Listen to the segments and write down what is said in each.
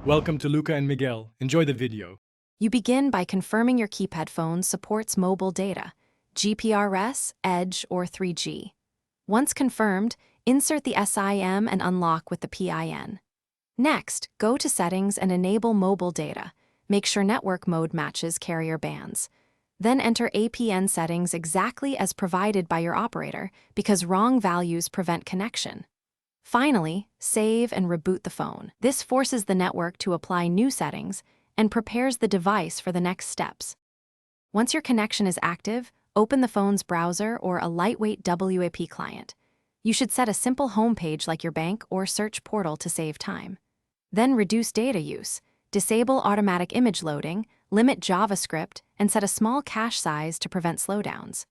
Welcome to Luca and Miguel. Enjoy the video. You begin by confirming your keypad phone supports mobile data, GPRS, Edge, or 3G. Once confirmed, insert the SIM and unlock with the PIN. Next, go to Settings and enable mobile data. Make sure network mode matches carrier bands. Then enter APN settings exactly as provided by your operator because wrong values prevent connection. Finally, save and reboot the phone. This forces the network to apply new settings and prepares the device for the next steps. Once your connection is active, open the phone's browser or a lightweight WAP client. You should set a simple home page like your bank or search portal to save time. Then reduce data use, disable automatic image loading, limit JavaScript, and set a small cache size to prevent slowdowns.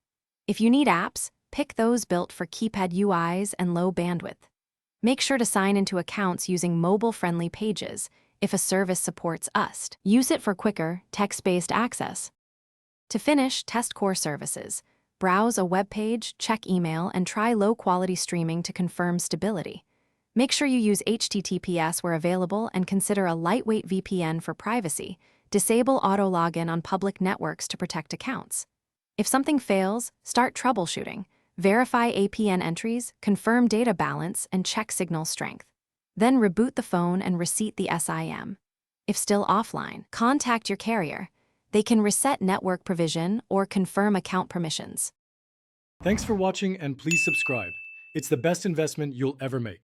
If you need apps, pick those built for keypad UIs and low bandwidth. Make sure to sign into accounts using mobile-friendly pages if a service supports UST. Use it for quicker, text-based access. To finish, test core services. Browse a web page, check email, and try low-quality streaming to confirm stability. Make sure you use HTTPS where available and consider a lightweight VPN for privacy. Disable auto-login on public networks to protect accounts. If something fails, start troubleshooting. Verify APN entries, confirm data balance, and check signal strength. Then reboot the phone and reset the SIM. If still offline, contact your carrier. They can reset network provision or confirm account permissions. Thanks for watching and please subscribe. It's the best investment you'll ever make.